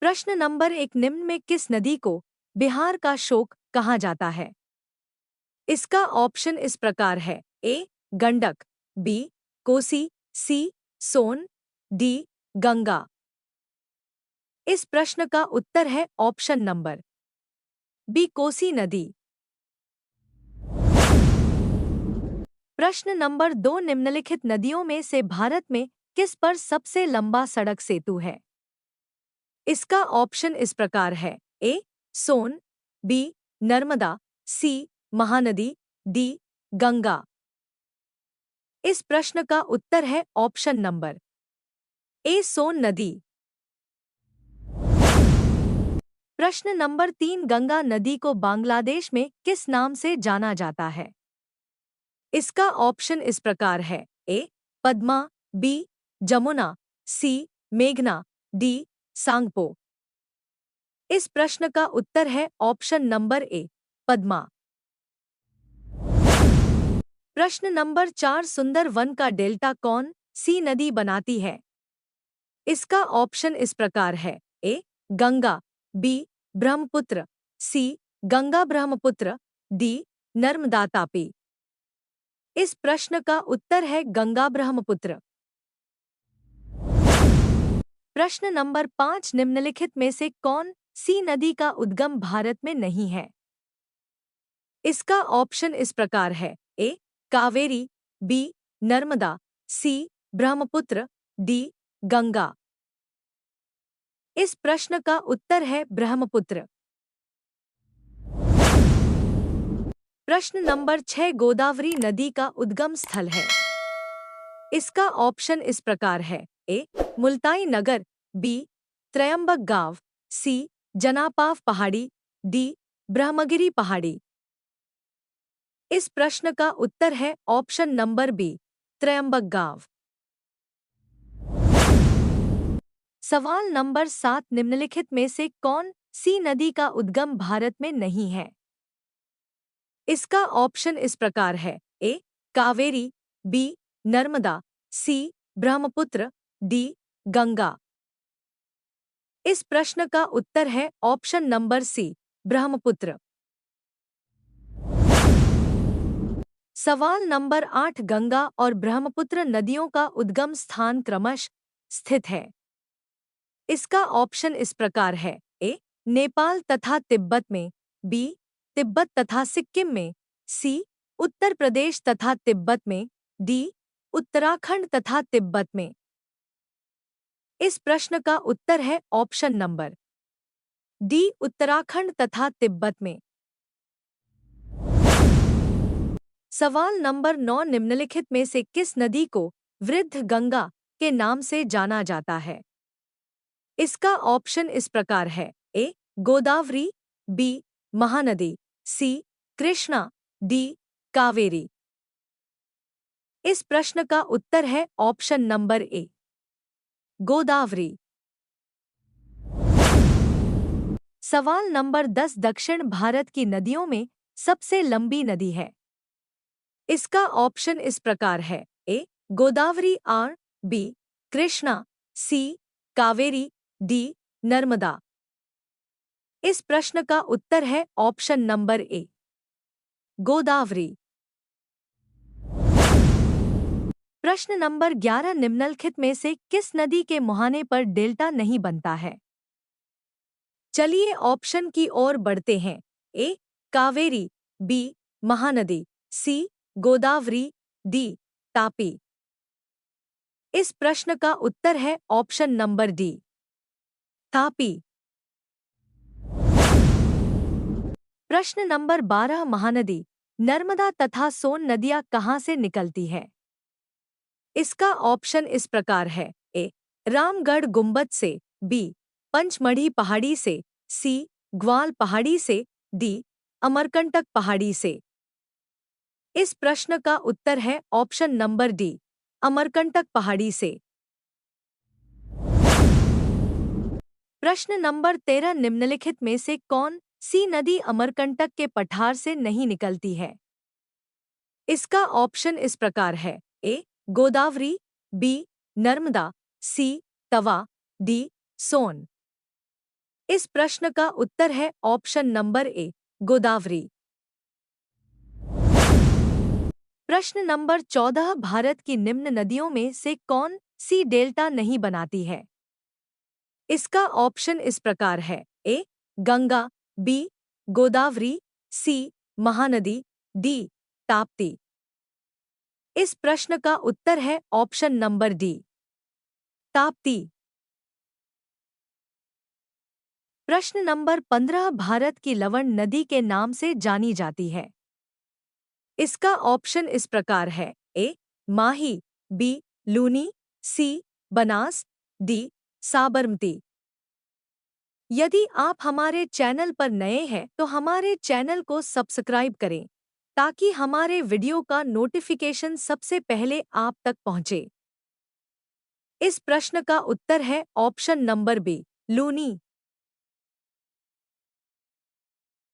प्रश्न नंबर 1, निम्न में किस नदी को बिहार का शोक कहा जाता है? इसका ऑप्शन इस प्रकार है। ए गंडक, बी कोसी, सी सोन, डी गंगा। इस प्रश्न का उत्तर है ऑप्शन नंबर बी कोसी नदी। प्रश्न नंबर 2, निम्नलिखित नदियों में से भारत में किस पर सबसे लंबा सड़क सेतु है? इसका ऑप्शन इस प्रकार है। ए सोन, बी नर्मदा, सी महानदी, डी गंगा। इस प्रश्न का उत्तर है ऑप्शन नंबर ए सोन नदी। प्रश्न नंबर 3, गंगा नदी को बांग्लादेश में किस नाम से जाना जाता है? इसका ऑप्शन इस प्रकार है। ए पद्मा, बी जमुना, सी मेघना, डी सांगपो। इस प्रश्न का उत्तर है ऑप्शन नंबर ए पद्मा। प्रश्न नंबर 4, सुंदर वन का डेल्टा कौन सी नदी बनाती है? इसका ऑप्शन इस प्रकार है। ए गंगा, बी ब्रह्मपुत्र, सी गंगा ब्रह्मपुत्र, डी नर्मदा तापी। इस प्रश्न का उत्तर है गंगा ब्रह्मपुत्र। प्रश्न नंबर 5, निम्नलिखित में से कौन सी नदी का उद्गम भारत में नहीं है? इसका ऑप्शन इस प्रकार है। ए कावेरी, बी नर्मदा, सी ब्रह्मपुत्र, डी गंगा। इस प्रश्न का उत्तर है ब्रह्मपुत्र। प्रश्न नंबर 6, गोदावरी नदी का उद्गम स्थल है। इसका ऑप्शन इस प्रकार है। ए मुल्ताई नगर, बी त्रयंबक गांव, सी जनापाव पहाड़ी, डी ब्रह्मगिरी पहाड़ी। इस प्रश्न का उत्तर है ऑप्शन नंबर बी त्रयंबक गांव। सवाल नंबर 7, निम्नलिखित में से कौन सी नदी का उद्गम भारत में नहीं है? इसका ऑप्शन इस प्रकार है। ए कावेरी, बी नर्मदा, सी ब्रह्मपुत्र, डी गंगा। इस प्रश्न का उत्तर है ऑप्शन नंबर सी ब्रह्मपुत्र। सवाल नंबर 8, गंगा और ब्रह्मपुत्र नदियों का उद्गम स्थान क्रमशः स्थित है। इसका ऑप्शन इस प्रकार है। ए नेपाल तथा तिब्बत में, बी तिब्बत तथा सिक्किम में, सी उत्तर प्रदेश तथा तिब्बत में, डी उत्तराखंड तथा तिब्बत में। इस प्रश्न का उत्तर है ऑप्शन नंबर डी उत्तराखंड तथा तिब्बत में। सवाल नंबर 9, निम्नलिखित में से किस नदी को वृद्ध गंगा के नाम से जाना जाता है? इसका ऑप्शन इस प्रकार है। A Godavari, B Mahanadi, C Krishna, D Kaveri. इस प्रश्न का उत्तर है ऑप्शन नंबर ए गोदावरी। सवाल नंबर 10, दक्षिण भारत की नदियों में सबसे लंबी नदी है। इसका ऑप्शन इस प्रकार है। ए गोदावरी आर, B Krishna, C Kaveri, D Narmada. इस प्रश्न का उत्तर है ऑप्शन नंबर ए गोदावरी। प्रश्न नंबर 11, निम्नलिखित में से किस नदी के मुहाने पर डेल्टा नहीं बनता है? चलिए ऑप्शन की ओर बढ़ते हैं। ए कावेरी, बी महानदी, सी गोदावरी, डी तापी। इस प्रश्न का उत्तर है ऑप्शन नंबर डी तापी। प्रश्न नंबर 12, महानदी नर्मदा तथा सोन नदियां कहां से निकलती है? इसका ऑप्शन इस प्रकार है। ए रामगढ़ गुंबद से, बी पंचमढ़ी पहाड़ी से, सी ग्वाल पहाड़ी से, डी अमरकंटक पहाड़ी से। इस प्रश्न का उत्तर है ऑप्शन नंबर डी अमरकंटक पहाड़ी से। प्रश्न नंबर 13, निम्नलिखित में से कौन सी नदी अमरकंटक के पठार से नहीं निकलती है? इसका ऑप्शन इस प्रकार है। A Godavari, B Narmada, C Tawa, D सोन। इस प्रश्न का उत्तर है ऑप्शन नंबर ए, गोदावरी। प्रश्न नंबर 14, भारत की निम्न नदियों में से कौन सी डेल्टा नहीं बनाती है? इसका ऑप्शन इस प्रकार है। ए, गंगा, बी, गोदावरी, सी, महानदी, डी, ताप्ती। इस प्रश्न का उत्तर है ऑप्शन नंबर डी, ताप्ती। प्रश्न नंबर 15, भारत की लवण नदी के नाम से जानी जाती है। इसका ऑप्शन इस प्रकार है। ए, माही, बी, लूनी, सी, बनास, डी, साबरमती। यदि आप हमारे चैनल पर नए हैं तो हमारे चैनल को सब्सक्राइब करें ताकि हमारे वीडियो का नोटिफिकेशन सबसे पहले आप तक पहुंचे। इस प्रश्न का उत्तर है ऑप्शन नंबर बी, लूनी।